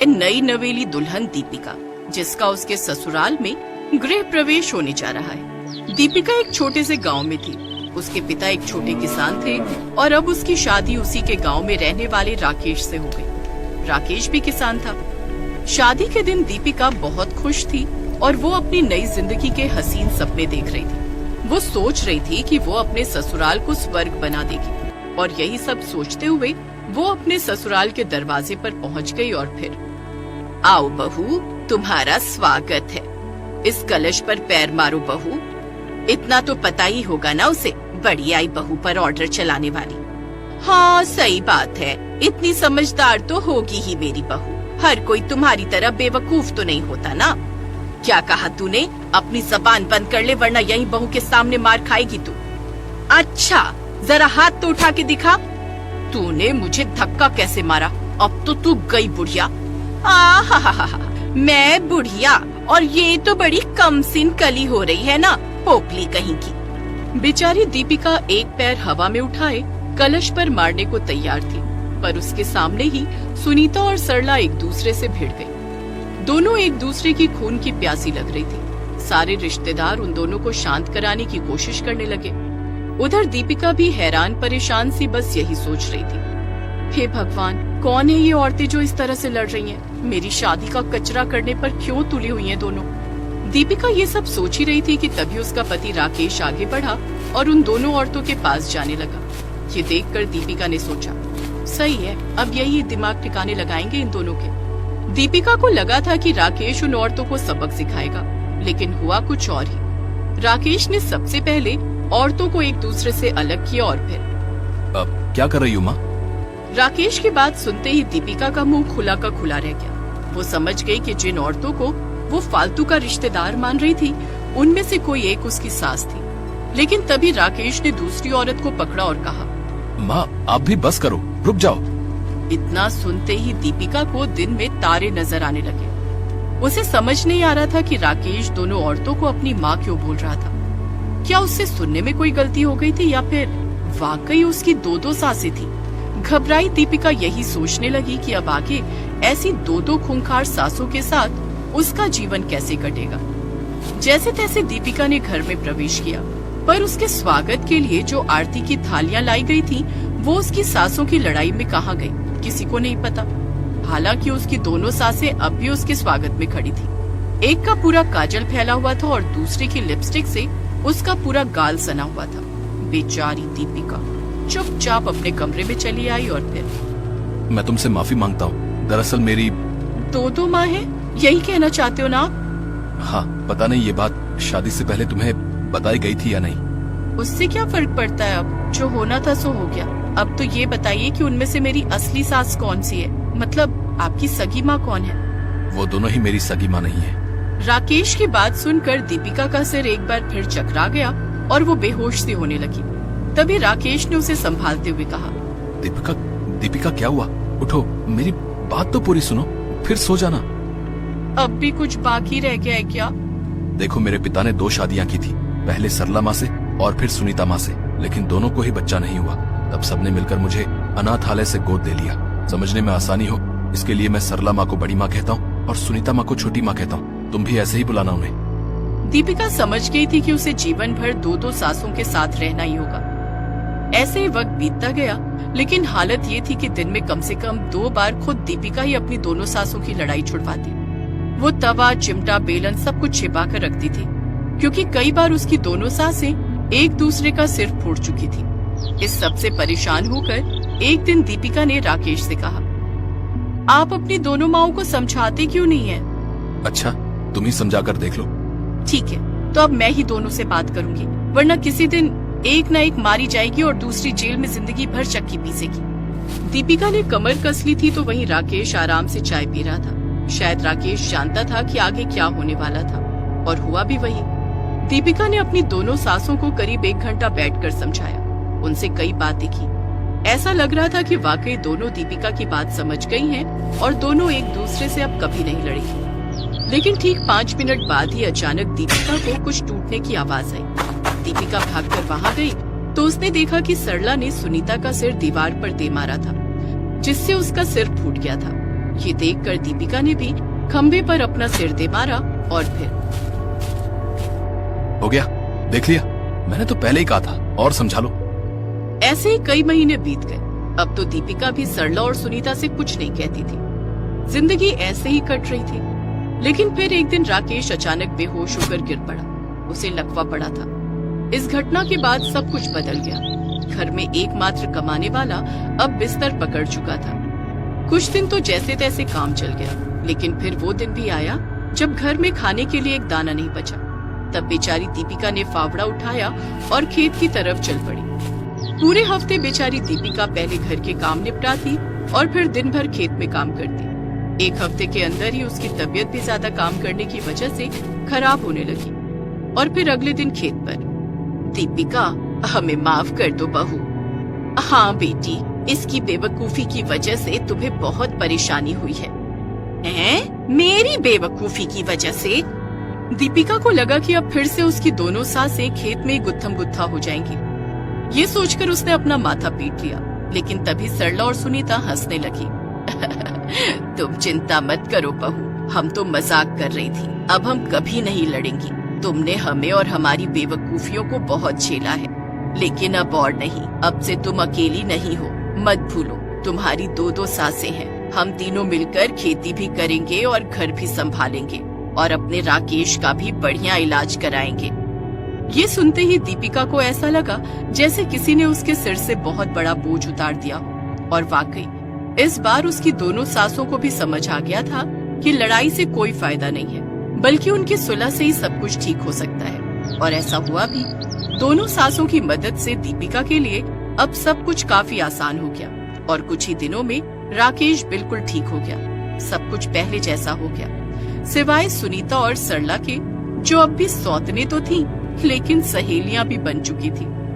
नई नवेली दुल्हन दीपिका, जिसका उसके ससुराल में गृह प्रवेश होने जा रहा है। दीपिका एक छोटे से गांव में थी। उसके पिता एक छोटे किसान थे और अब उसकी शादी उसी के गांव में रहने वाले राकेश से हो गई। राकेश भी किसान था। शादी के दिन दीपिका बहुत खुश थी और वो अपनी नई जिंदगी के हसीन सपने देख रही थी। वो सोच रही थी कि वो अपने ससुराल को स्वर्ग बना देगी और यही सब सोचते हुए वो अपने ससुराल के दरवाजे पर पहुंच गई और फिर, आओ बहू, तुम्हारा स्वागत है। इस कलश पर पैर मारो बहू। इतना तो पता ही होगा ना उसे, बड़ी आई बहू पर ऑर्डर चलाने वाली। हाँ सही बात है, इतनी समझदार तो होगी ही मेरी बहू। हर कोई तुम्हारी तरह बेवकूफ तो नहीं होता ना। क्या कहा तूने? अपनी जबान बंद कर ले वरना यही बहू के सामने मार खाएगी तू। अच्छा जरा हाथ तो उठा के दिखा। तूने मुझे धक्का कैसे मारा? अब तो तू गई बुढ़िया। आहा, मैं बुढ़िया और ये तो बड़ी कमसिन कली हो रही है ना, पोपली कहीं की। बेचारी दीपिका एक पैर हवा में उठाए कलश पर मारने को तैयार थी, पर उसके सामने ही सुनीता और सरला एक दूसरे से भिड़ गए। दोनों एक दूसरे की खून की प्यासी लग रही थी। सारे रिश्तेदार उन दोनों को शांत कराने की कोशिश करने लगे। उधर दीपिका भी हैरान परेशान सी बस यही सोच रही थी, हे भगवान, कौन है ये औरतें जो इस तरह से लड़ रही हैं? मेरी शादी का कचरा करने पर क्यों तुली हुई हैं दोनों? दीपिका ये सब सोच ही रही थी कि तभी उसका पति राकेश आगे बढ़ा और उन दोनों औरतों के पास जाने लगा। ये देखकर दीपिका ने सोचा, सही है, अब यही दिमाग ठिकाने लगाएंगे इन दोनों के। दीपिका को लगा था कि राकेश उन औरतों को सबक सिखाएगा, लेकिन हुआ कुछ और ही। राकेश ने सबसे पहले औरतों को एक दूसरे से अलग किया और फिर, अब क्या कर रही हो माँ? राकेश की बात सुनते ही दीपिका का मुंह खुला का खुला रह गया। वो समझ गई कि जिन औरतों को वो फालतू का रिश्तेदार मान रही थी, उनमें से कोई एक उसकी सास थी। लेकिन तभी राकेश ने दूसरी औरत को पकड़ा और कहा, माँ आप भी बस करो, रुक जाओ। इतना सुनते ही दीपिका को दिन में तारे नजर आने लगे। उसे समझ नहीं आ रहा था कि राकेश दोनों औरतों को अपनी माँ क्यों बोल रहा था। क्या उससे सुनने में कोई गलती हो गई थी या फिर वाकई उसकी दो सासें थी? घबराई दीपिका यही सोचने लगी कि अब आगे ऐसी दो खूंखार सासों के साथ उसका जीवन कैसे कटेगा। जैसे तैसे दीपिका ने घर में प्रवेश किया, पर उसके स्वागत के लिए जो आरती की थालियां लाई गई थी, वो उसकी सासों की लड़ाई में कहाँ गई, किसी को नहीं पता। हालांकि उसकी दोनों सासें अब भी उसके स्वागत में खड़ी थी। एक का पूरा काजल फैला हुआ था और दूसरी की लिपस्टिक से उसका पूरा गाल सना हुआ था। बेचारी दीपिका चुपचाप अपने कमरे में चली आई और फिर, मैं तुमसे माफी मांगता हूँ, दरअसल मेरी दो माँ है, यही कहना चाहते हो ना? हाँ, पता नहीं ये बात शादी से पहले तुम्हें बताई गई थी या नहीं। उससे क्या फर्क पड़ता है, अब जो होना था सो हो गया। अब तो ये बताइए कि उनमें से मेरी असली सास कौन सी है, मतलब आपकी सगी माँ कौन है? वो दोनों ही मेरी सगी माँ नहीं है। राकेश की बात सुनकर दीपिका का सिर एक बार फिर चकरा गया और वो बेहोश सी होने लगी। तभी राकेश ने उसे संभालते हुए कहा, दीपिका क्या हुआ? उठो, मेरी बात तो पूरी सुनो, फिर सो जाना। अब भी कुछ बाकी रह गया है क्या? देखो, मेरे पिता ने 2 शादियां की थी, पहले सरला माँ से और फिर सुनीता माँ से, लेकिन दोनों को ही बच्चा नहीं हुआ। तब सबने मिलकर मुझे अनाथालय से गोद दे लिया। समझने में आसानी हो इसके लिए मैं सरला माँ को बड़ी माँ कहता हूँ और सुनीता माँ को छोटी माँ कहता हूँ। तुम भी ऐसे ही बुलाना उन्हें। दीपिका समझ गई थी कि उसे जीवन भर दो सासों के साथ रहना ही होगा। ऐसे ही वक्त बीतता गया, लेकिन हालत ये थी कि दिन में कम से कम 2 बार खुद दीपिका ही अपनी दोनों सासों की लड़ाई छुड़वाती। वो तवा, चिमटा, बेलन सब कुछ छिपा कर रखती थी, क्योंकि कई बार उसकी दोनों सासें एक दूसरे का सिर फोड़ चुकी थी। इस सब से परेशान होकर एक दिन दीपिका ने राकेश से कहा, आप अपनी दोनों माओं को समझाते क्यों नहीं है? अच्छा, तुम ही समझा कर देख लो। ठीक है, तो अब मैं ही दोनों से बात करूंगी, वरना किसी दिन एक न एक मारी जाएगी और दूसरी जेल में जिंदगी भर चक्की पीसेगी। दीपिका ने कमर कस ली थी तो वहीं राकेश आराम से चाय पी रहा था। शायद राकेश जानता था कि आगे क्या होने वाला था, और हुआ भी वही। दीपिका ने अपनी दोनों सासों को करीब 1 घंटा बैठकर समझाया, उनसे कई बातें की। ऐसा लग रहा था कि वाकई दोनों दीपिका की बात समझ गई हैं और दोनों एक दूसरे से अब कभी नहीं लड़ेंगी। लेकिन ठीक 5 मिनट बाद ही अचानक दीपिका को कुछ टूटने की आवाज आई। दीपिका भागकर वहाँ गई तो उसने देखा कि सरला ने सुनीता का सिर दीवार पर दे मारा था, जिससे उसका सिर फूट गया था। ये देखकर दीपिका ने भी खंबे पर अपना सिर दे मारा और फिर हो गया, देख लिया, मैंने तो पहले ही कहा था, और समझा लो। ऐसे ही कई महीने बीत गए। अब तो दीपिका भी सरला और सुनीता से कुछ नहीं कहती थी। जिंदगी ऐसे ही कट रही थी। लेकिन फिर एक दिन राकेश अचानक बेहोश होकर गिर पड़ा। उसे लकवा पड़ा था। इस घटना के बाद सब कुछ बदल गया। घर में एकमात्र कमाने वाला अब बिस्तर पकड़ चुका था। कुछ दिन तो जैसे तैसे काम चल गया, लेकिन फिर वो दिन भी आया जब घर में खाने के लिए एक दाना नहीं बचा। तब बेचारी दीपिका ने फावड़ा उठाया और खेत की तरफ चल पड़ी। पूरे हफ्ते बेचारी दीपिका पहले घर के काम निपटाती और फिर दिन भर खेत में काम करती। एक हफ्ते के अंदर ही उसकी तबीयत भी ज्यादा काम करने की वजह से खराब होने लगी। और फिर अगले दिन खेत पर, दीपिका, हमें माफ कर दो बहू। हाँ बेटी, इसकी बेवकूफी की वजह से तुम्हें बहुत परेशानी हुई है। हैं? मेरी बेवकूफी की वजह से? दीपिका को लगा कि अब फिर से उसकी दोनों सासें खेत में गुत्थम गुत्था हो जाएंगी। ये सोचकर उसने अपना माथा पीट लिया। लेकिन तभी सरला और सुनीता हंसने लगी। तुम चिंता मत करो बहू, हम तो मजाक कर रही थी। अब हम कभी नहीं लड़ेंगी। तुमने हमें और हमारी बेवकूफियों को बहुत झेला है, लेकिन अब और नहीं। अब से तुम अकेली नहीं हो। मत भूलो, तुम्हारी दो सासें हैं। हम तीनों मिलकर खेती भी करेंगे और घर भी संभालेंगे और अपने राकेश का भी बढ़िया इलाज कराएंगे। ये सुनते ही दीपिका को ऐसा लगा जैसे किसी ने उसके सिर से बहुत बड़ा बोझ उतार दिया। और वाकई इस बार उसकी दोनों सासों को भी समझ आ गया था कि लड़ाई से कोई फायदा नहीं है, बल्कि उनकी सुलह से ही सब कुछ ठीक हो सकता है। और ऐसा हुआ भी। दोनों सासों की मदद से दीपिका के लिए अब सब कुछ काफी आसान हो गया और कुछ ही दिनों में राकेश बिल्कुल ठीक हो गया। सब कुछ पहले जैसा हो गया, सिवाय सुनीता और सरला के, जो अब भी सौतने तो थी लेकिन सहेलियां भी बन चुकी थी।